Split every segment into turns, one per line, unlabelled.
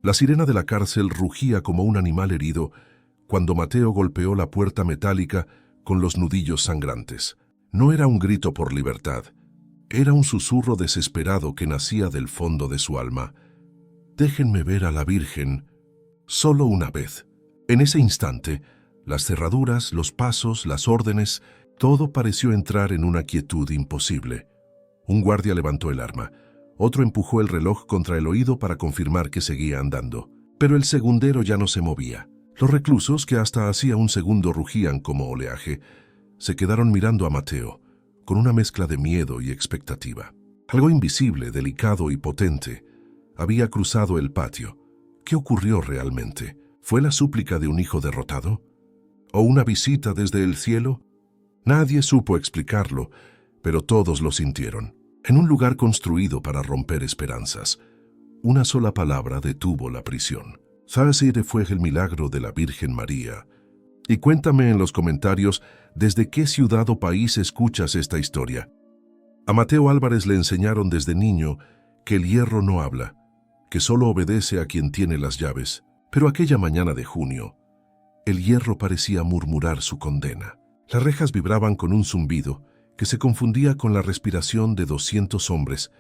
La sirena de la cárcel rugía como un animal herido cuando Mateo golpeó la puerta metálica con los nudillos sangrantes. No era un grito por libertad, era un susurro desesperado que nacía del fondo de su alma. «Déjenme ver a la Virgen, solo una vez». En ese instante, las cerraduras, los pasos, las órdenes, todo pareció entrar en una quietud imposible. Un guardia levantó el arma. Otro empujó el reloj contra el oído para confirmar que seguía andando. Pero el segundero ya no se movía. Los reclusos, que hasta hacía un segundo rugían como oleaje, se quedaron mirando a Mateo, con una mezcla de miedo y expectativa. Algo invisible, delicado y potente había cruzado el patio. ¿Qué ocurrió realmente? ¿Fue la súplica de un hijo derrotado? ¿O una visita desde el cielo? Nadie supo explicarlo, pero todos lo sintieron. En un lugar construido para romper esperanzas, una sola palabra detuvo la prisión. Zasir fue el milagro de la Virgen María. Y cuéntame en los comentarios desde qué ciudad o país escuchas esta historia. A Mateo Álvarez le enseñaron desde niño que el hierro no habla, que solo obedece a quien tiene las llaves. Pero aquella mañana de junio, el hierro parecía murmurar su condena. Las rejas vibraban con un zumbido que se confundía con la respiración de 200 hombres,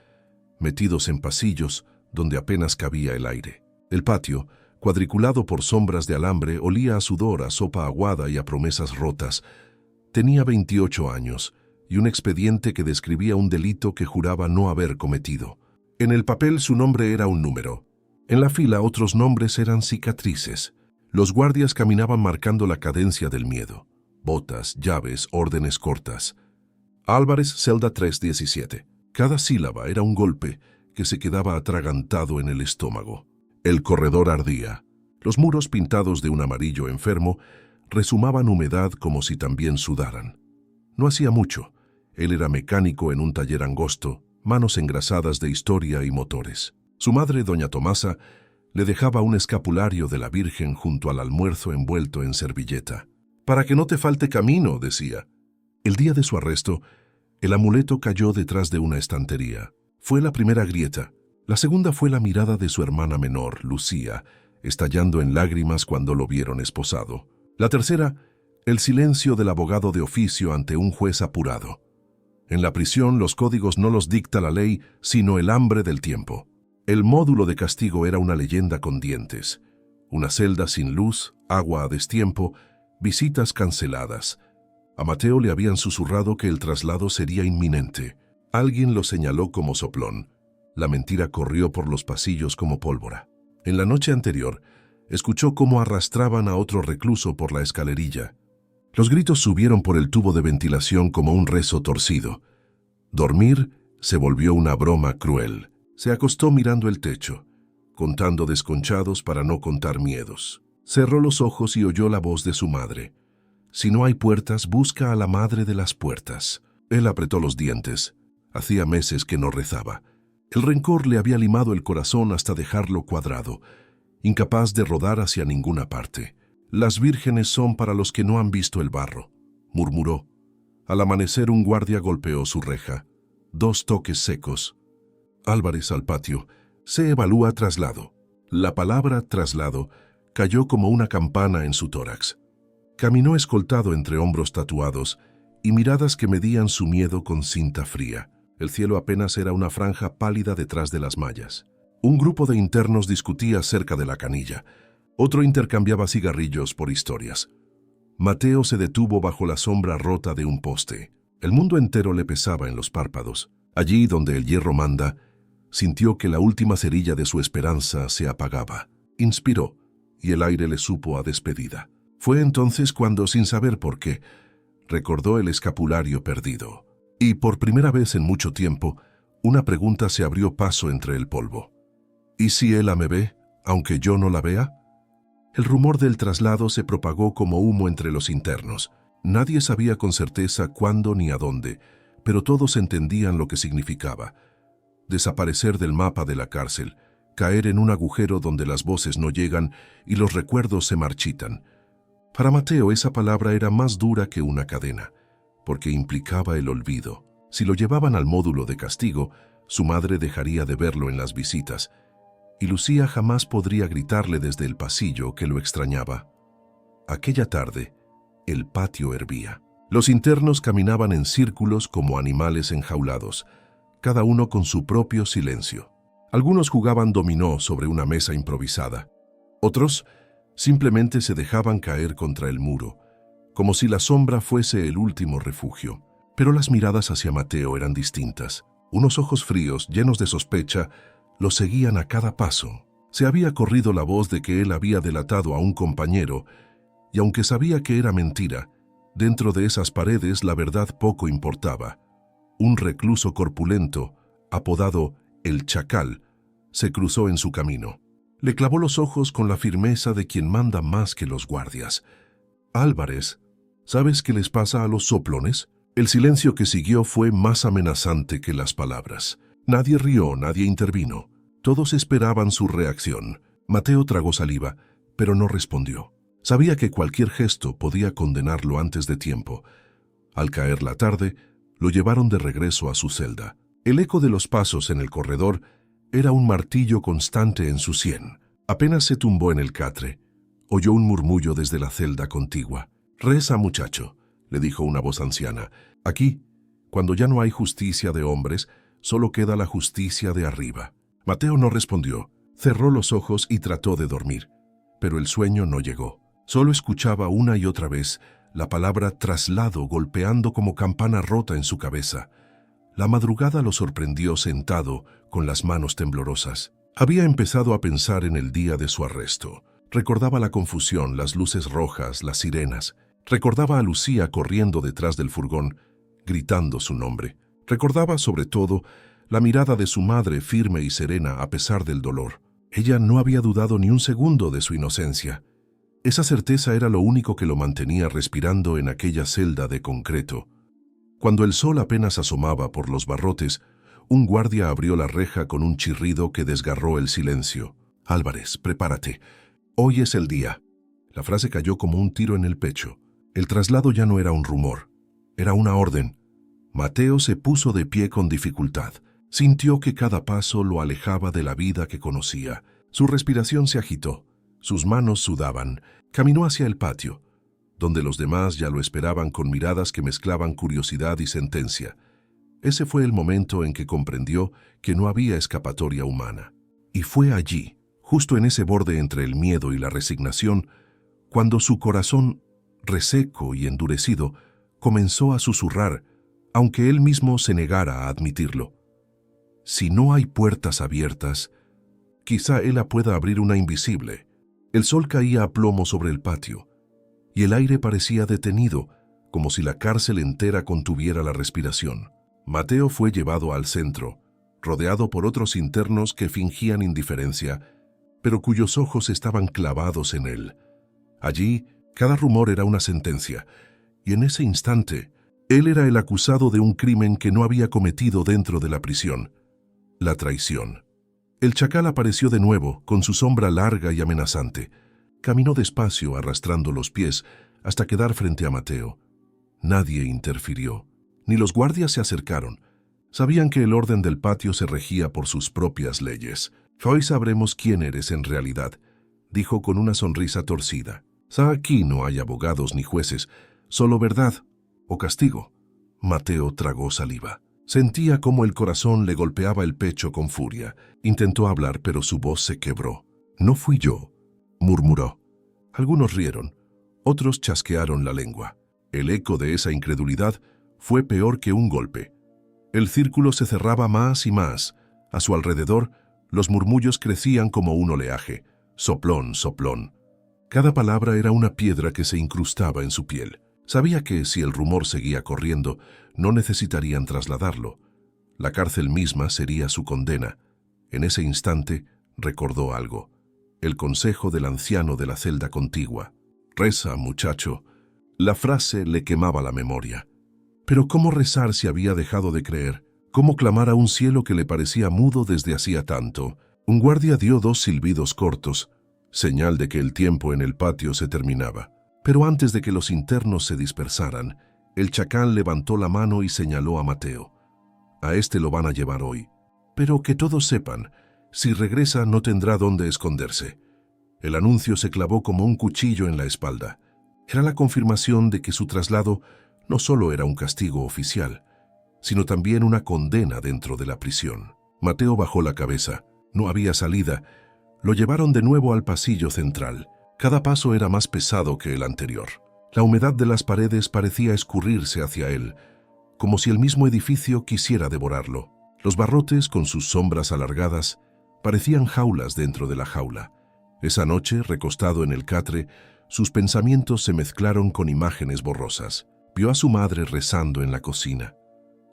metidos en pasillos donde apenas cabía el aire. El patio, cuadriculado por sombras de alambre, olía a sudor, a sopa aguada y a promesas rotas. Tenía 28 años y un expediente que describía un delito que juraba no haber cometido. En el papel su nombre era un número. En la fila otros nombres eran cicatrices. Los guardias caminaban marcando la cadencia del miedo. Botas, llaves, órdenes cortas. Álvarez, celda 317. Cada sílaba era un golpe que se quedaba atragantado en el estómago. El corredor ardía. Los muros pintados de un amarillo enfermo rezumaban humedad como si también sudaran. No hacía mucho. Él era mecánico en un taller angosto, manos engrasadas de historia y motores. Su madre, doña Tomasa, le dejaba un escapulario de la Virgen junto al almuerzo envuelto en servilleta. «Para que no te falte camino», decía. El día de su arresto, el amuleto cayó detrás de una estantería. Fue la primera grieta. La segunda fue la mirada de su hermana menor, Lucía, estallando en lágrimas cuando lo vieron esposado. La tercera, el silencio del abogado de oficio ante un juez apurado. En la prisión los códigos no los dicta la ley, sino el hambre del tiempo. El módulo de castigo era una leyenda con dientes. Una celda sin luz, agua a destiempo, visitas canceladas. A Mateo le habían susurrado que el traslado sería inminente. Alguien lo señaló como soplón. La mentira corrió por los pasillos como pólvora. En la noche anterior, escuchó cómo arrastraban a otro recluso por la escalerilla. Los gritos subieron por el tubo de ventilación como un rezo torcido. Dormir se volvió una broma cruel. Se acostó mirando el techo, contando desconchados para no contar miedos. Cerró los ojos y oyó la voz de su madre. «Si no hay puertas, busca a la madre de las puertas». Él apretó los dientes. Hacía meses que no rezaba. El rencor le había limado el corazón hasta dejarlo cuadrado, incapaz de rodar hacia ninguna parte. «Las vírgenes son para los que no han visto el barro», murmuró. Al amanecer un guardia golpeó su reja. 2 toques secos. «Álvarez al patio. Se evalúa traslado». La palabra traslado cayó como una campana en su tórax. Caminó escoltado entre hombros tatuados y miradas que medían su miedo con cinta fría. El cielo apenas era una franja pálida detrás de las mallas. Un grupo de internos discutía cerca de la canilla. Otro intercambiaba cigarrillos por historias. Mateo se detuvo bajo la sombra rota de un poste. El mundo entero le pesaba en los párpados. Allí donde el hierro manda, sintió que la última cerilla de su esperanza se apagaba. Inspiró, y el aire le supo a despedida. Fue entonces cuando, sin saber por qué, recordó el escapulario perdido. Y por primera vez en mucho tiempo, una pregunta se abrió paso entre el polvo. ¿Y si ella me ve, aunque yo no la vea? El rumor del traslado se propagó como humo entre los internos. Nadie sabía con certeza cuándo ni a dónde, pero todos entendían lo que significaba. Desaparecer del mapa de la cárcel, caer en un agujero donde las voces no llegan y los recuerdos se marchitan. Para Mateo esa palabra era más dura que una cadena, porque implicaba el olvido. Si lo llevaban al módulo de castigo, su madre dejaría de verlo en las visitas, y Lucía jamás podría gritarle desde el pasillo que lo extrañaba. Aquella tarde, el patio hervía. Los internos caminaban en círculos como animales enjaulados, cada uno con su propio silencio. Algunos jugaban dominó sobre una mesa improvisada. Otros simplemente se dejaban caer contra el muro, como si la sombra fuese el último refugio. Pero las miradas hacia Mateo eran distintas. Unos ojos fríos, llenos de sospecha, lo seguían a cada paso. Se había corrido la voz de que él había delatado a un compañero, y aunque sabía que era mentira, dentro de esas paredes la verdad poco importaba. Un recluso corpulento, apodado El Chacal, se cruzó en su camino. Le clavó los ojos con la firmeza de quien manda más que los guardias. «Álvarez, ¿sabes qué les pasa a los soplones?» El silencio que siguió fue más amenazante que las palabras. Nadie rió, nadie intervino. Todos esperaban su reacción. Mateo tragó saliva, pero no respondió. Sabía que cualquier gesto podía condenarlo antes de tiempo. Al caer la tarde, lo llevaron de regreso a su celda. El eco de los pasos en el corredor era un martillo constante en su sien. Apenas se tumbó en el catre, oyó un murmullo desde la celda contigua. «Reza, muchacho», le dijo una voz anciana. «Aquí, cuando ya no hay justicia de hombres, solo queda la justicia de arriba». Mateo no respondió. Cerró los ojos y trató de dormir, pero el sueño no llegó. Solo escuchaba una y otra vez la palabra traslado golpeando como campana rota en su cabeza. La madrugada lo sorprendió sentado, con las manos temblorosas. Había empezado a pensar en el día de su arresto. Recordaba la confusión, las luces rojas, las sirenas. Recordaba a Lucía corriendo detrás del furgón, gritando su nombre. Recordaba, sobre todo, la mirada de su madre firme y serena a pesar del dolor. Ella no había dudado ni un segundo de su inocencia. Esa certeza era lo único que lo mantenía respirando en aquella celda de concreto. Cuando el sol apenas asomaba por los barrotes, un guardia abrió la reja con un chirrido que desgarró el silencio. «Álvarez, prepárate. Hoy es el día». La frase cayó como un tiro en el pecho. El traslado ya no era un rumor, era una orden. Mateo se puso de pie con dificultad. Sintió que cada paso lo alejaba de la vida que conocía. Su respiración se agitó, sus manos sudaban. Caminó hacia el patio, donde los demás ya lo esperaban con miradas que mezclaban curiosidad y sentencia. Ese fue el momento en que comprendió que no había escapatoria humana. Y fue allí, justo en ese borde entre el miedo y la resignación, cuando su corazón, reseco y endurecido, comenzó a susurrar, aunque él mismo se negara a admitirlo. Si no hay puertas abiertas, quizá él la pueda abrir una invisible. El sol caía a plomo sobre el patio, y el aire parecía detenido, como si la cárcel entera contuviera la respiración. Mateo fue llevado al centro, rodeado por otros internos que fingían indiferencia, pero cuyos ojos estaban clavados en él. Allí, cada rumor era una sentencia, y en ese instante, él era el acusado de un crimen que no había cometido dentro de la prisión: la traición. El chacal apareció de nuevo, con su sombra larga y amenazante. Caminó despacio, arrastrando los pies, hasta quedar frente a Mateo. Nadie interfirió, ni los guardias se acercaron. Sabían que el orden del patio se regía por sus propias leyes. «Hoy sabremos quién eres en realidad», dijo con una sonrisa torcida. «Aquí no hay abogados ni jueces, solo verdad o castigo». Mateo tragó saliva. Sentía cómo el corazón le golpeaba el pecho con furia. Intentó hablar, pero su voz se quebró. «No fui yo», murmuró. Algunos rieron, otros chasquearon la lengua. El eco de esa incredulidad fue peor que un golpe. El círculo se cerraba más y más. A su alrededor, los murmullos crecían como un oleaje. Soplón, soplón. Cada palabra era una piedra que se incrustaba en su piel. Sabía que, si el rumor seguía corriendo, no necesitarían trasladarlo. La cárcel misma sería su condena. En ese instante, recordó algo. El consejo del anciano de la celda contigua. «Reza, muchacho». La frase le quemaba la memoria. Pero ¿cómo rezar si había dejado de creer? ¿Cómo clamar a un cielo que le parecía mudo desde hacía tanto? Un guardia dio 2 silbidos cortos, señal de que el tiempo en el patio se terminaba. Pero antes de que los internos se dispersaran, el chacal levantó la mano y señaló a Mateo. «A este lo van a llevar hoy. Pero que todos sepan Si regresa, no tendrá dónde esconderse. El anuncio se clavó como un cuchillo en la espalda. Era la confirmación de que su traslado no solo era un castigo oficial, sino también una condena dentro de la prisión. Mateo bajó la cabeza. No había salida. Lo llevaron de nuevo al pasillo central. Cada paso era más pesado que el anterior. La humedad de las paredes parecía escurrirse hacia él, como si el mismo edificio quisiera devorarlo. Los barrotes, con sus sombras alargadas, parecían jaulas dentro de la jaula. Esa noche, recostado en el catre, sus pensamientos se mezclaron con imágenes borrosas. Vio a su madre rezando en la cocina,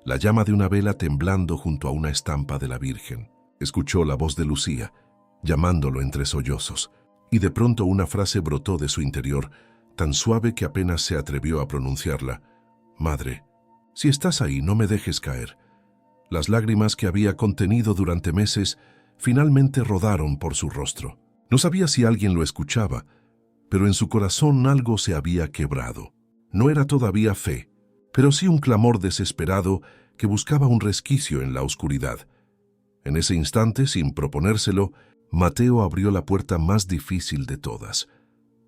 la llama de una vela temblando junto a una estampa de la Virgen. Escuchó la voz de Lucía, llamándolo entre sollozos, y de pronto una frase brotó de su interior, tan suave que apenas se atrevió a pronunciarla. «Madre, si estás ahí, no me dejes caer». Las lágrimas que había contenido durante meses finalmente rodaron por su rostro. No sabía si alguien lo escuchaba, pero en su corazón algo se había quebrado. No era todavía fe, pero sí un clamor desesperado que buscaba un resquicio en la oscuridad. En ese instante, sin proponérselo, Mateo abrió la puerta más difícil de todas,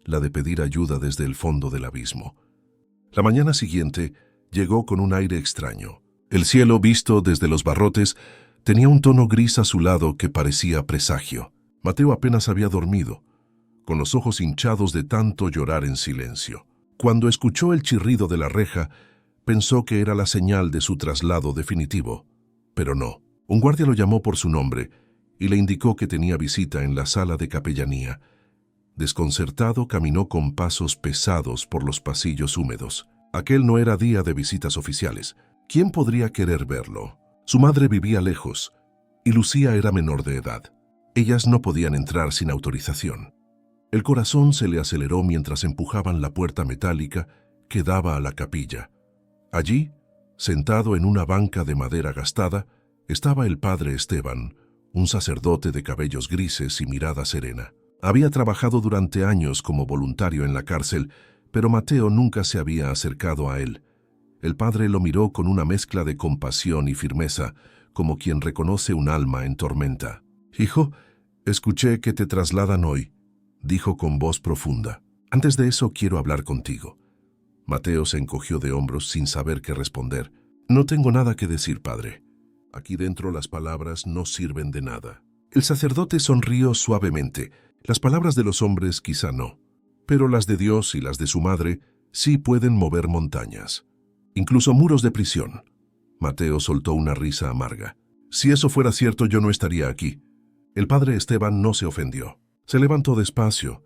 la de pedir ayuda desde el fondo del abismo. La mañana siguiente llegó con un aire extraño. El cielo, visto desde los barrotes, tenía un tono gris azulado que parecía presagio. Mateo apenas había dormido, con los ojos hinchados de tanto llorar en silencio. Cuando escuchó el chirrido de la reja, pensó que era la señal de su traslado definitivo. Pero no. Un guardia lo llamó por su nombre y le indicó que tenía visita en la sala de capellanía. Desconcertado, caminó con pasos pesados por los pasillos húmedos. Aquel no era día de visitas oficiales. ¿Quién podría querer verlo? Su madre vivía lejos y Lucía era menor de edad. Ellas no podían entrar sin autorización. El corazón se le aceleró mientras empujaban la puerta metálica que daba a la capilla. Allí, sentado en una banca de madera gastada, estaba el padre Esteban, un sacerdote de cabellos grises y mirada serena. Había trabajado durante años como voluntario en la cárcel, pero Mateo nunca se había acercado a él. El padre lo miró con una mezcla de compasión y firmeza, como quien reconoce un alma en tormenta. «Hijo, escuché que te trasladan hoy», dijo con voz profunda. «Antes de eso quiero hablar contigo». Mateo se encogió de hombros sin saber qué responder. «No tengo nada que decir, padre. Aquí dentro las palabras no sirven de nada». El sacerdote sonrió suavemente. Las palabras de los hombres quizá no, pero las de Dios y las de su madre sí pueden mover montañas, incluso muros de prisión. Mateo soltó una risa amarga. «Si eso fuera cierto, yo no estaría aquí». El padre Esteban no se ofendió. Se levantó despacio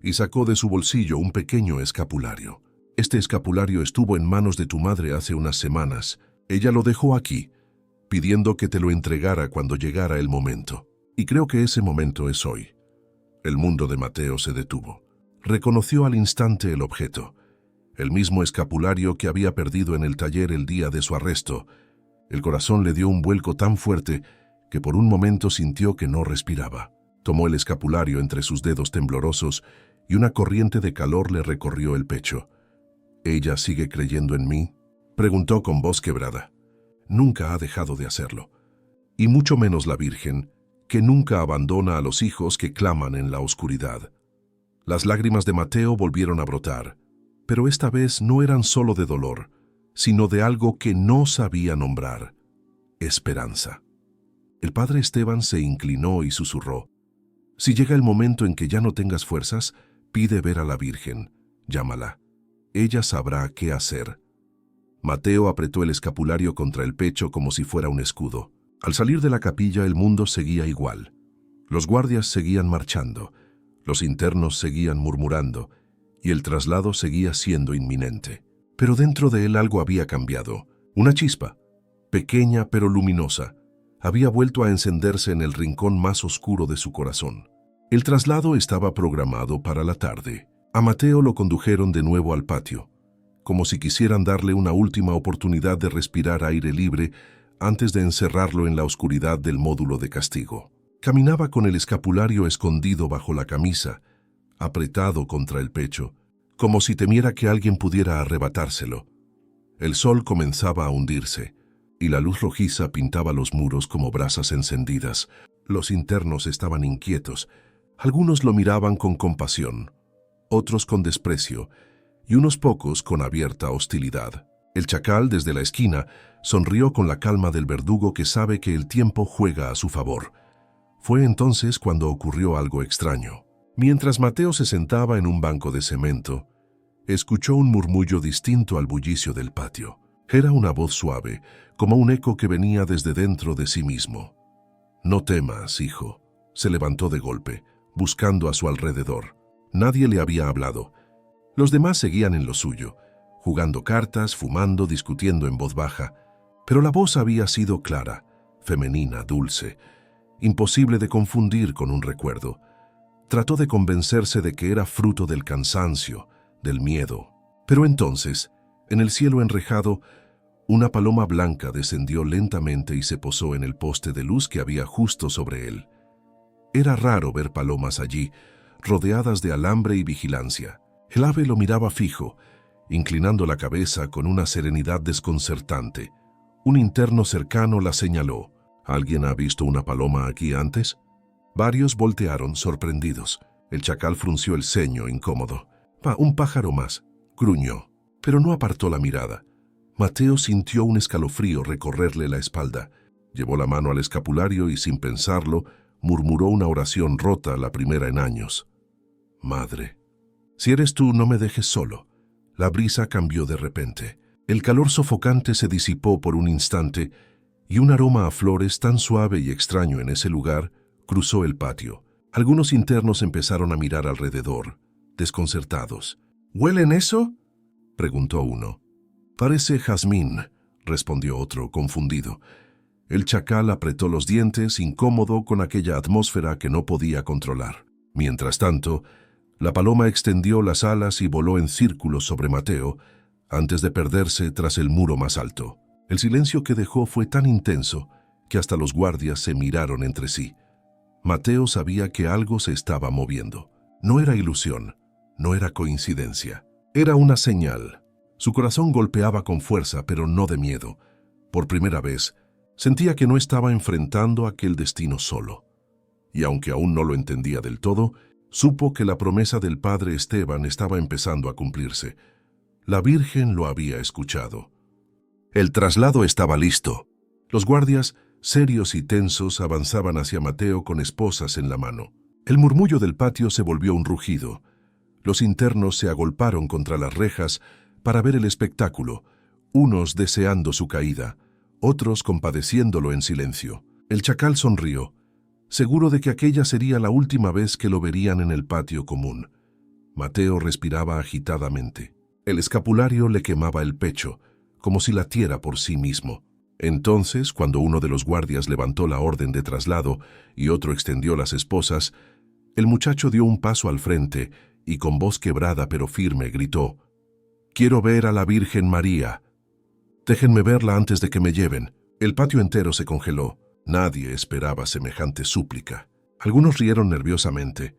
y sacó de su bolsillo un pequeño escapulario. «Este escapulario estuvo en manos de tu madre hace unas semanas. Ella lo dejó aquí, pidiendo que te lo entregara cuando llegara el momento. Y creo que ese momento es hoy». El mundo de Mateo se detuvo. Reconoció al instante el objeto, el mismo escapulario que había perdido en el taller el día de su arresto. El corazón le dio un vuelco tan fuerte que por un momento sintió que no respiraba. Tomó el escapulario entre sus dedos temblorosos y una corriente de calor le recorrió el pecho. «¿Ella sigue creyendo en mí?», preguntó con voz quebrada. «Nunca ha dejado de hacerlo. Y mucho menos la Virgen, que nunca abandona a los hijos que claman en la oscuridad». Las lágrimas de Mateo volvieron a brotar, pero esta vez no eran solo de dolor, sino de algo que no sabía nombrar: esperanza. El padre Esteban se inclinó y susurró: «Si llega el momento en que ya no tengas fuerzas, pide ver a la Virgen, llámala. Ella sabrá qué hacer». Mateo apretó el escapulario contra el pecho como si fuera un escudo. Al salir de la capilla, el mundo seguía igual. Los guardias seguían marchando, los internos seguían murmurando, y el traslado seguía siendo inminente. Pero dentro de él algo había cambiado. Una chispa, pequeña pero luminosa, había vuelto a encenderse en el rincón más oscuro de su corazón. El traslado estaba programado para la tarde. A Mateo lo condujeron de nuevo al patio, como si quisieran darle una última oportunidad de respirar aire libre antes de encerrarlo en la oscuridad del módulo de castigo. Caminaba con el escapulario escondido bajo la camisa, apretado contra el pecho, como si temiera que alguien pudiera arrebatárselo. El sol comenzaba a hundirse, y la luz rojiza pintaba los muros como brasas encendidas. Los internos estaban inquietos. Algunos lo miraban con compasión, otros con desprecio y unos pocos con abierta hostilidad. El chacal, desde la esquina, sonrió con la calma del verdugo que sabe que el tiempo juega a su favor. Fue entonces cuando ocurrió algo extraño. Mientras Mateo se sentaba en un banco de cemento, escuchó un murmullo distinto al bullicio del patio. Era una voz suave, como un eco que venía desde dentro de sí mismo. «No temas, hijo», se levantó de golpe, buscando a su alrededor. Nadie le había hablado. Los demás seguían en lo suyo, jugando cartas, fumando, discutiendo en voz baja. Pero la voz había sido clara, femenina, dulce, imposible de confundir con un recuerdo. Trató de convencerse de que era fruto del cansancio, del miedo. Pero entonces, en el cielo enrejado, una paloma blanca descendió lentamente y se posó en el poste de luz que había justo sobre él. Era raro ver palomas allí, rodeadas de alambre y vigilancia. El ave lo miraba fijo, inclinando la cabeza con una serenidad desconcertante. Un interno cercano la señaló. «¿Alguien ha visto una paloma aquí antes?» Varios voltearon sorprendidos. El chacal frunció el ceño, incómodo. «Un pájaro más», gruñó, pero no apartó la mirada. Mateo sintió un escalofrío recorrerle la espalda. Llevó la mano al escapulario y, sin pensarlo, murmuró una oración rota, la primera en años. «Madre, si eres tú, no me dejes solo». La brisa cambió de repente. El calor sofocante se disipó por un instante y un aroma a flores tan suave y extraño en ese lugar cruzó el patio. Algunos internos empezaron a mirar alrededor, desconcertados. «¿Huelen eso?», preguntó uno. «Parece jazmín», respondió otro, confundido. El chacal apretó los dientes, incómodo con aquella atmósfera que no podía controlar. Mientras tanto, la paloma extendió las alas y voló en círculos sobre Mateo, antes de perderse tras el muro más alto. El silencio que dejó fue tan intenso que hasta los guardias se miraron entre sí. Mateo sabía que algo se estaba moviendo. No era ilusión, no era coincidencia. Era una señal. Su corazón golpeaba con fuerza, pero no de miedo. Por primera vez, sentía que no estaba enfrentando aquel destino solo. Y aunque aún no lo entendía del todo, supo que la promesa del padre Esteban estaba empezando a cumplirse. La Virgen lo había escuchado. El traslado estaba listo. Los guardias, serios y tensos, avanzaban hacia Mateo con esposas en la mano. El murmullo del patio se volvió un rugido. Los internos se agolparon contra las rejas para ver el espectáculo, unos deseando su caída, otros compadeciéndolo en silencio. El chacal sonrió, seguro de que aquella sería la última vez que lo verían en el patio común. Mateo respiraba agitadamente. El escapulario le quemaba el pecho, como si latiera por sí mismo. Entonces, cuando uno de los guardias levantó la orden de traslado y otro extendió las esposas, el muchacho dio un paso al frente y con voz quebrada pero firme gritó: «Quiero ver a la Virgen María. Déjenme verla antes de que me lleven». El patio entero se congeló. Nadie esperaba semejante súplica. Algunos rieron nerviosamente,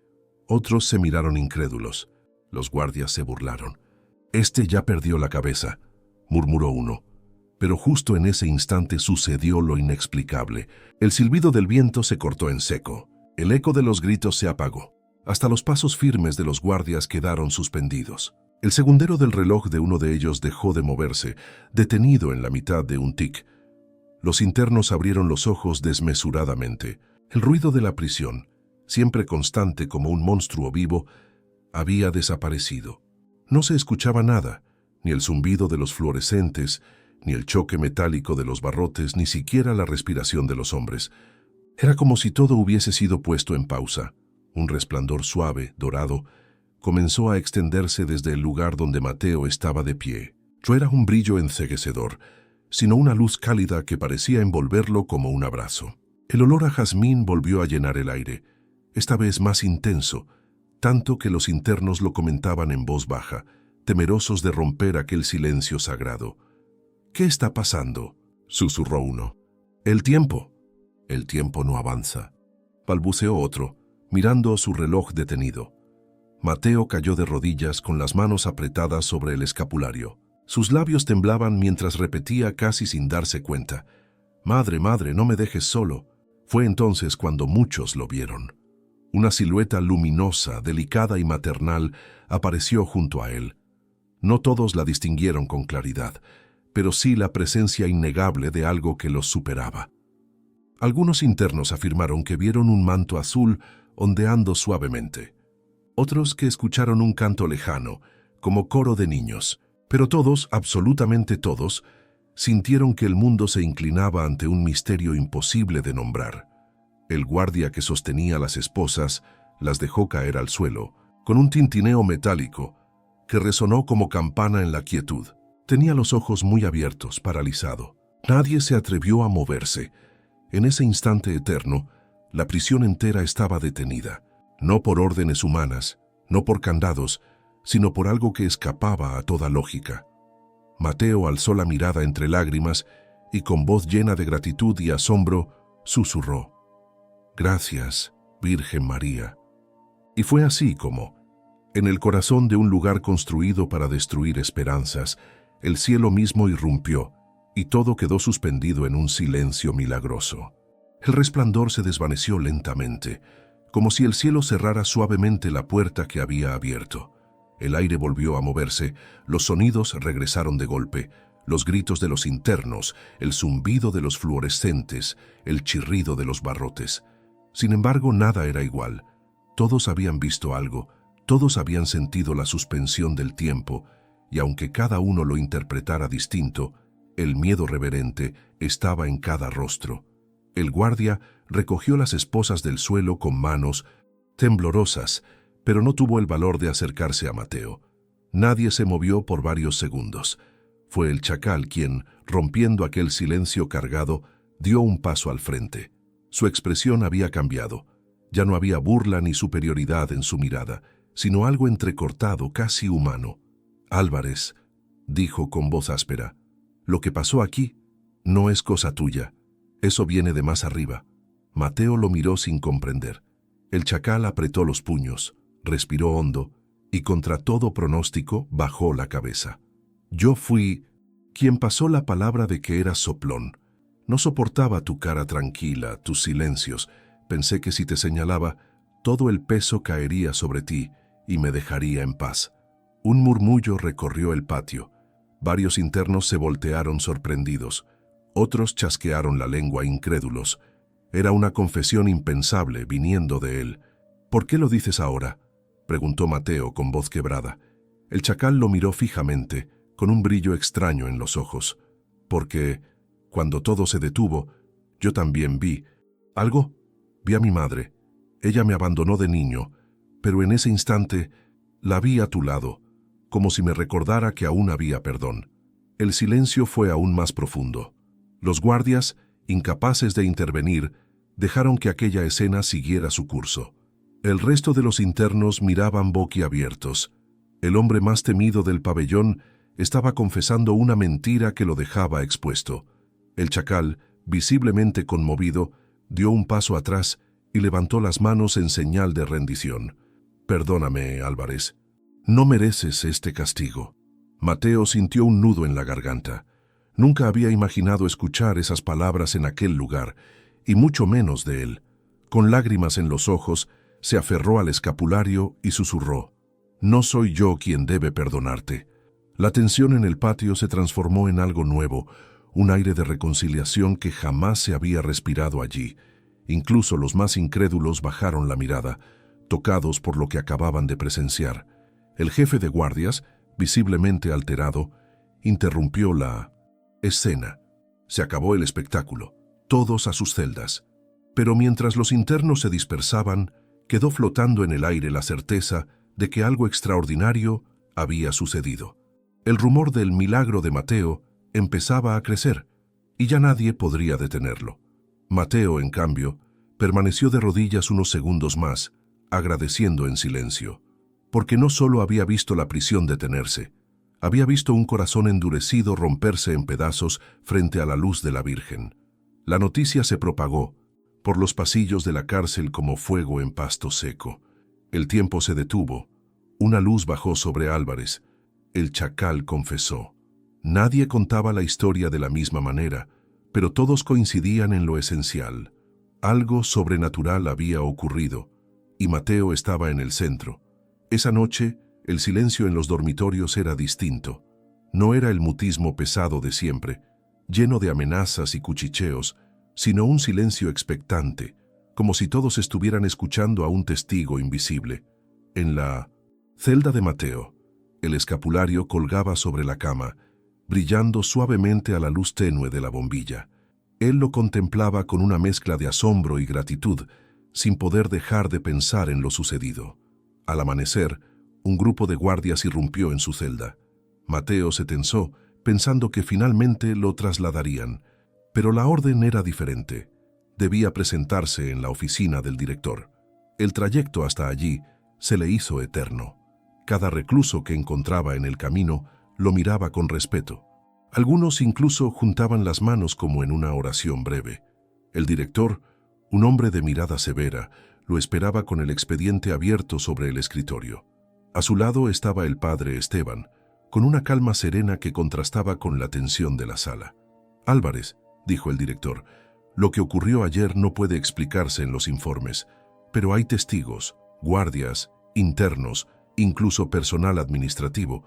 otros se miraron incrédulos. Los guardias se burlaron. «Este ya perdió la cabeza», murmuró uno. Pero justo en ese instante sucedió lo inexplicable. El silbido del viento se cortó en seco. El eco de los gritos se apagó. Hasta los pasos firmes de los guardias quedaron suspendidos. El segundero del reloj de uno de ellos dejó de moverse, detenido en la mitad de un tic. Los internos abrieron los ojos desmesuradamente. El ruido de la prisión, siempre constante como un monstruo vivo, había desaparecido. No se escuchaba nada, ni el zumbido de los fluorescentes, ni el choque metálico de los barrotes, ni siquiera la respiración de los hombres. Era como si todo hubiese sido puesto en pausa. Un resplandor suave, dorado, comenzó a extenderse desde el lugar donde Mateo estaba de pie. No era un brillo enceguecedor, sino una luz cálida que parecía envolverlo como un abrazo. El olor a jazmín volvió a llenar el aire, esta vez más intenso, tanto que los internos lo comentaban en voz baja, temerosos de romper aquel silencio sagrado. «¿Qué está pasando?», susurró uno. «El tiempo». «El tiempo no avanza», balbuceó otro, mirando su reloj detenido. Mateo cayó de rodillas con las manos apretadas sobre el escapulario. Sus labios temblaban mientras repetía casi sin darse cuenta: «Madre, madre, no me dejes solo». Fue entonces cuando muchos lo vieron. Una silueta luminosa, delicada y maternal apareció junto a él. No todos la distinguieron con claridad, pero sí la presencia innegable de algo que los superaba. Algunos internos afirmaron que vieron un manto azul ondeando suavemente. Otros que escucharon un canto lejano, como coro de niños. Pero todos, absolutamente todos, sintieron que el mundo se inclinaba ante un misterio imposible de nombrar. El guardia que sostenía las esposas las dejó caer al suelo, con un tintineo metálico que resonó como campana en la quietud. Tenía los ojos muy abiertos, paralizado. Nadie se atrevió a moverse. En ese instante eterno, la prisión entera estaba detenida, no por órdenes humanas, no por candados, sino por algo que escapaba a toda lógica. Mateo alzó la mirada entre lágrimas y con voz llena de gratitud y asombro susurró: «Gracias, Virgen María». Y fue así como, en el corazón de un lugar construido para destruir esperanzas, el cielo mismo irrumpió y todo quedó suspendido en un silencio milagroso. El resplandor se desvaneció lentamente, como si el cielo cerrara suavemente la puerta que había abierto. El aire volvió a moverse, los sonidos regresaron de golpe, los gritos de los internos, el zumbido de los fluorescentes, el chirrido de los barrotes. Sin embargo, nada era igual. Todos habían visto algo, todos habían sentido la suspensión del tiempo, y aunque cada uno lo interpretara distinto, el miedo reverente estaba en cada rostro. El guardia recogió las esposas del suelo con manos temblorosas, pero no tuvo el valor de acercarse a Mateo. Nadie se movió por varios segundos. Fue el chacal quien, rompiendo aquel silencio cargado, dio un paso al frente. Su expresión había cambiado. Ya no había burla ni superioridad en su mirada, sino algo entrecortado, casi humano. «Álvarez», dijo con voz áspera, «lo que pasó aquí no es cosa tuya. Eso viene de más arriba». Mateo lo miró sin comprender. El chacal apretó los puños, respiró hondo y contra todo pronóstico bajó la cabeza. «Yo fui quien pasó la palabra de que eras soplón. No soportaba tu cara tranquila, tus silencios. Pensé que si te señalaba, todo el peso caería sobre ti y me dejaría en paz». Un murmullo recorrió el patio. Varios internos se voltearon sorprendidos. Otros chasquearon la lengua incrédulos. Era una confesión impensable viniendo de él. «¿Por qué lo dices ahora?», preguntó Mateo con voz quebrada. El chacal lo miró fijamente, con un brillo extraño en los ojos. «Porque, cuando todo se detuvo, yo también vi algo. Vi a mi madre. Ella me abandonó de niño, pero en ese instante la vi a tu lado, como si me recordara que aún había perdón». El silencio fue aún más profundo. Los guardias, incapaces de intervenir, dejaron que aquella escena siguiera su curso. El resto de los internos miraban boquiabiertos. El hombre más temido del pabellón estaba confesando una mentira que lo dejaba expuesto. El chacal, visiblemente conmovido, dio un paso atrás y levantó las manos en señal de rendición. «Perdóname, Álvarez. No mereces este castigo». Mateo sintió un nudo en la garganta. Nunca había imaginado escuchar esas palabras en aquel lugar, y mucho menos de él. Con lágrimas en los ojos, se aferró al escapulario y susurró: «No soy yo quien debe perdonarte». La tensión en el patio se transformó en algo nuevo, un aire de reconciliación que jamás se había respirado allí. Incluso los más incrédulos bajaron la mirada, tocados por lo que acababan de presenciar. El jefe de guardias, visiblemente alterado, interrumpió la escena. Se acabó el espectáculo, todos a sus celdas. Pero mientras los internos se dispersaban, quedó flotando en el aire la certeza de que algo extraordinario había sucedido. El rumor del milagro de Mateo empezaba a crecer, y ya nadie podría detenerlo. Mateo, en cambio, permaneció de rodillas unos segundos más, agradeciendo en silencio, porque no solo había visto la prisión detenerse, había visto un corazón endurecido romperse en pedazos frente a la luz de la Virgen. La noticia se propagó por los pasillos de la cárcel como fuego en pasto seco. El tiempo se detuvo. Una luz bajó sobre Álvarez. El chacal confesó. Nadie contaba la historia de la misma manera, pero todos coincidían en lo esencial. Algo sobrenatural había ocurrido, y Mateo estaba en el centro. Esa noche, el silencio en los dormitorios era distinto. No era el mutismo pesado de siempre, lleno de amenazas y cuchicheos, sino un silencio expectante, como si todos estuvieran escuchando a un testigo invisible. En la celda de Mateo, el escapulario colgaba sobre la cama, brillando suavemente a la luz tenue de la bombilla. Él lo contemplaba con una mezcla de asombro y gratitud, sin poder dejar de pensar en lo sucedido. Al amanecer, un grupo de guardias irrumpió en su celda. Mateo se tensó, pensando que finalmente lo trasladarían, pero la orden era diferente. Debía presentarse en la oficina del director. El trayecto hasta allí se le hizo eterno. Cada recluso que encontraba en el camino lo miraba con respeto. Algunos incluso juntaban las manos como en una oración breve. El director, un hombre de mirada severa, lo esperaba con el expediente abierto sobre el escritorio. A su lado estaba el padre Esteban, con una calma serena que contrastaba con la tensión de la sala. «Álvarez», dijo el director, «lo que ocurrió ayer no puede explicarse en los informes, pero hay testigos, guardias, internos, incluso personal administrativo.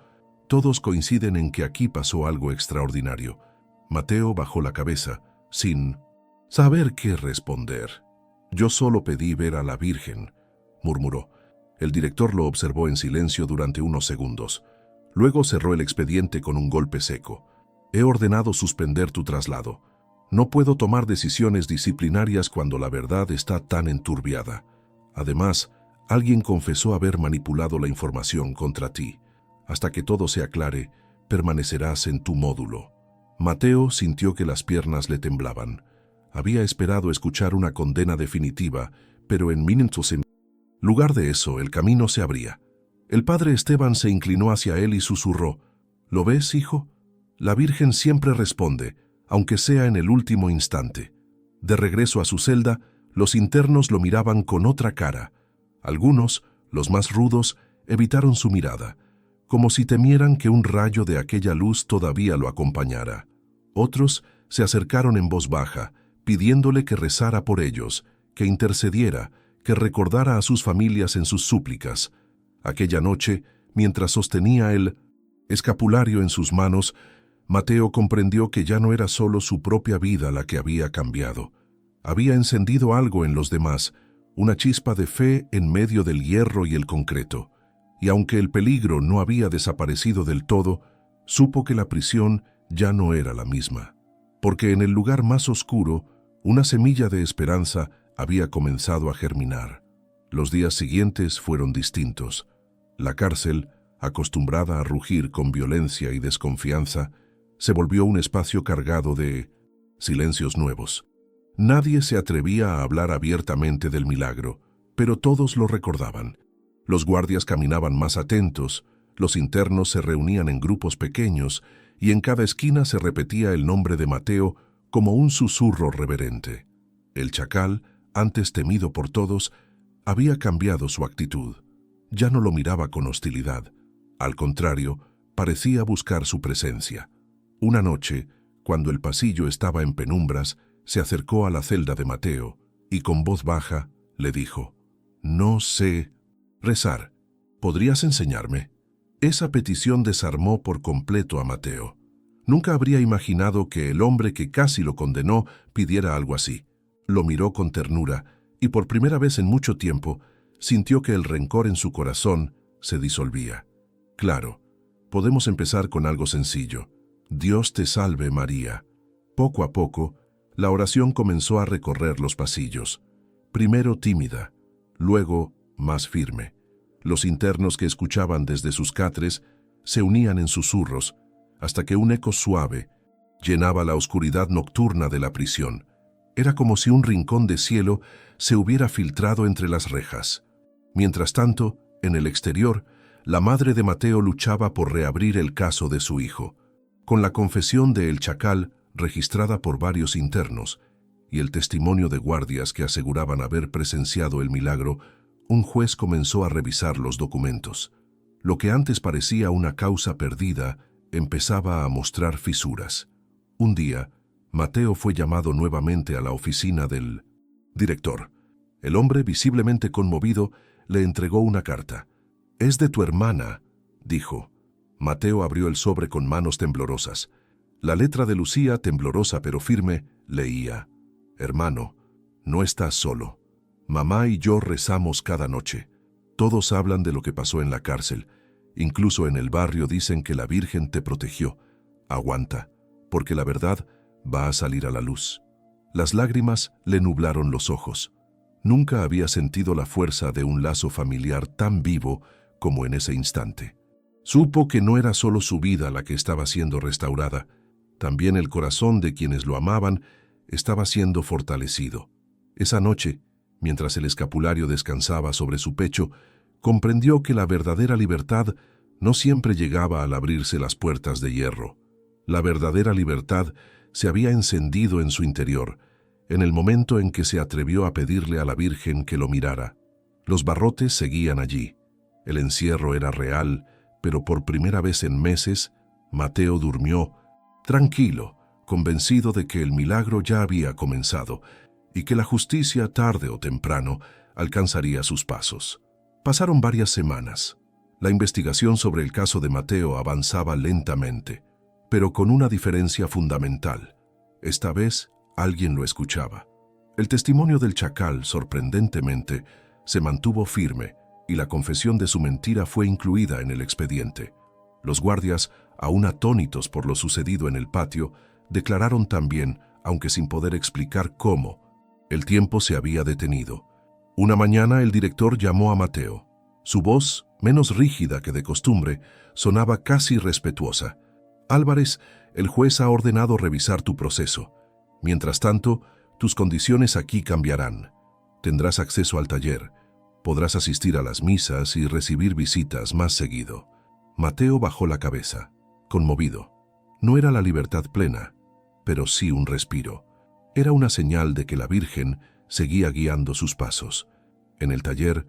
Todos coinciden en que aquí pasó algo extraordinario». Mateo bajó la cabeza, sin saber qué responder. «Yo solo pedí ver a la Virgen», murmuró. El director lo observó en silencio durante unos segundos. Luego cerró el expediente con un golpe seco. «He ordenado suspender tu traslado. No puedo tomar decisiones disciplinarias cuando la verdad está tan enturbiada. Además, alguien confesó haber manipulado la información contra ti. Hasta que todo se aclare, permanecerás en tu módulo». Mateo sintió que las piernas le temblaban. Había esperado escuchar una condena definitiva, pero en minutos en lugar de eso, el camino se abría. El padre Esteban se inclinó hacia él y susurró: «¿Lo ves, hijo? La Virgen siempre responde, aunque sea en el último instante». De regreso a su celda, los internos lo miraban con otra cara. Algunos, los más rudos, evitaron su mirada, como si temieran que un rayo de aquella luz todavía lo acompañara. Otros se acercaron en voz baja, pidiéndole que rezara por ellos, que intercediera, que recordara a sus familias en sus súplicas. Aquella noche, mientras sostenía el escapulario en sus manos, Mateo comprendió que ya no era solo su propia vida la que había cambiado. Había encendido algo en los demás, una chispa de fe en medio del hierro y el concreto. Y aunque el peligro no había desaparecido del todo, supo que la prisión ya no era la misma. Porque en el lugar más oscuro, una semilla de esperanza había comenzado a germinar. Los días siguientes fueron distintos. La cárcel, acostumbrada a rugir con violencia y desconfianza, se volvió un espacio cargado de silencios nuevos. Nadie se atrevía a hablar abiertamente del milagro, pero todos lo recordaban. Los guardias caminaban más atentos, los internos se reunían en grupos pequeños y en cada esquina se repetía el nombre de Mateo como un susurro reverente. El chacal, antes temido por todos, había cambiado su actitud. Ya no lo miraba con hostilidad. Al contrario, parecía buscar su presencia. Una noche, cuando el pasillo estaba en penumbras, se acercó a la celda de Mateo y con voz baja le dijo: «No sé rezar. ¿Podrías enseñarme?». Esa petición desarmó por completo a Mateo. Nunca habría imaginado que el hombre que casi lo condenó pidiera algo así. Lo miró con ternura y por primera vez en mucho tiempo sintió que el rencor en su corazón se disolvía. «Claro, podemos empezar con algo sencillo. Dios te salve, María». Poco a poco, la oración comenzó a recorrer los pasillos. Primero tímida, luego más firme. Los internos que escuchaban desde sus catres se unían en susurros, hasta que un eco suave llenaba la oscuridad nocturna de la prisión. Era como si un rincón de cielo se hubiera filtrado entre las rejas. Mientras tanto, en el exterior, la madre de Mateo luchaba por reabrir el caso de su hijo. Con la confesión de El Chacal, registrada por varios internos, y el testimonio de guardias que aseguraban haber presenciado el milagro, un juez comenzó a revisar los documentos. Lo que antes parecía una causa perdida empezaba a mostrar fisuras. Un día, Mateo fue llamado nuevamente a la oficina del Director. El hombre, visiblemente conmovido, le entregó una carta. «Es de tu hermana», dijo. Mateo abrió el sobre con manos temblorosas. La letra de Lucía, temblorosa pero firme, leía: «Hermano, no estás solo. Mamá y yo rezamos cada noche. Todos hablan de lo que pasó en la cárcel. Incluso en el barrio dicen que la Virgen te protegió. Aguanta, porque la verdad va a salir a la luz». Las lágrimas le nublaron los ojos. Nunca había sentido la fuerza de un lazo familiar tan vivo como en ese instante. Supo que no era solo su vida la que estaba siendo restaurada, también el corazón de quienes lo amaban estaba siendo fortalecido. Esa noche, mientras el escapulario descansaba sobre su pecho, comprendió que la verdadera libertad no siempre llegaba al abrirse las puertas de hierro. La verdadera libertad se había encendido en su interior, en el momento en que se atrevió a pedirle a la Virgen que lo mirara. Los barrotes seguían allí. El encierro era real, pero por primera vez en meses, Mateo durmió, tranquilo, convencido de que el milagro ya había comenzado y que la justicia, tarde o temprano, alcanzaría sus pasos. Pasaron varias semanas. La investigación sobre el caso de Mateo avanzaba lentamente, pero con una diferencia fundamental. Esta vez, alguien lo escuchaba. El testimonio del chacal, sorprendentemente, se mantuvo firme y la confesión de su mentira fue incluida en el expediente. Los guardias, aún atónitos por lo sucedido en el patio, declararon también, aunque sin poder explicar cómo, el tiempo se había detenido. Una mañana el director llamó a Mateo. Su voz, menos rígida que de costumbre, sonaba casi respetuosa. «Álvarez, el juez ha ordenado revisar tu proceso. Mientras tanto, tus condiciones aquí cambiarán. Tendrás acceso al taller, podrás asistir a las misas y recibir visitas más seguido». Mateo bajó la cabeza, conmovido. No era la libertad plena, pero sí un respiro. Era una señal de que la Virgen seguía guiando sus pasos. En el taller,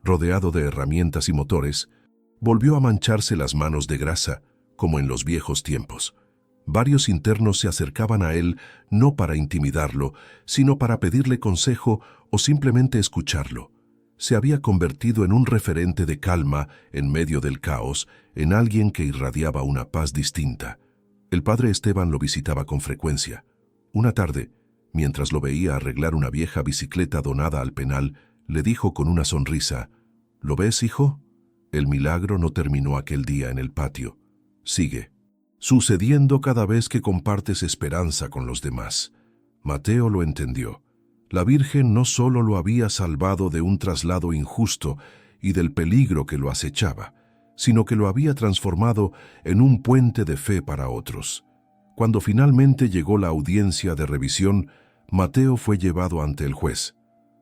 rodeado de herramientas y motores, volvió a mancharse las manos de grasa, como en los viejos tiempos. Varios internos se acercaban a él no para intimidarlo, sino para pedirle consejo o simplemente escucharlo. Se había convertido en un referente de calma en medio del caos, en alguien que irradiaba una paz distinta. El padre Esteban lo visitaba con frecuencia. Una tarde, mientras lo veía arreglar una vieja bicicleta donada al penal, le dijo con una sonrisa: «¿Lo ves, hijo? El milagro no terminó aquel día en el patio. Sigue, sucediendo cada vez que compartes esperanza con los demás». Mateo lo entendió. La Virgen no solo lo había salvado de un traslado injusto y del peligro que lo acechaba, sino que lo había transformado en un puente de fe para otros. Cuando finalmente llegó la audiencia de revisión, Mateo fue llevado ante el juez.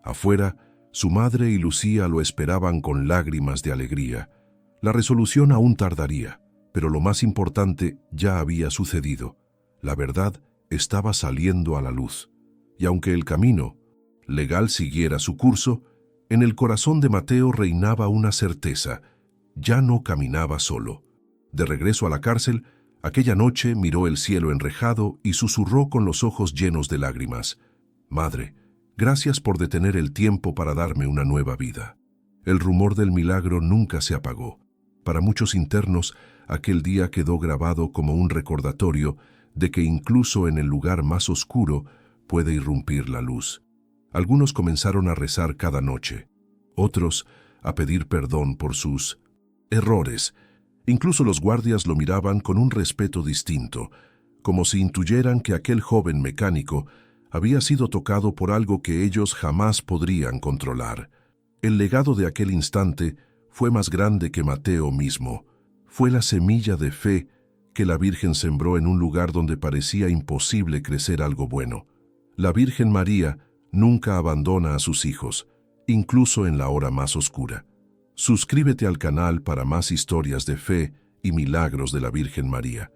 Afuera, su madre y Lucía lo esperaban con lágrimas de alegría. La resolución aún tardaría, pero lo más importante ya había sucedido. La verdad estaba saliendo a la luz. Y aunque el camino legal siguiera su curso, en el corazón de Mateo reinaba una certeza: ya no caminaba solo. De regreso a la cárcel, aquella noche miró el cielo enrejado y susurró con los ojos llenos de lágrimas: «Madre, gracias por detener el tiempo para darme una nueva vida». El rumor del milagro nunca se apagó. Para muchos internos, aquel día quedó grabado como un recordatorio de que incluso en el lugar más oscuro puede irrumpir la luz. Algunos comenzaron a rezar cada noche, otros a pedir perdón por sus errores. Incluso los guardias lo miraban con un respeto distinto, como si intuyeran que aquel joven mecánico había sido tocado por algo que ellos jamás podrían controlar. El legado de aquel instante fue más grande que Mateo mismo. Fue la semilla de fe que la Virgen sembró en un lugar donde parecía imposible crecer algo bueno. La Virgen María nunca abandona a sus hijos, incluso en la hora más oscura. Suscríbete al canal para más historias de fe y milagros de la Virgen María.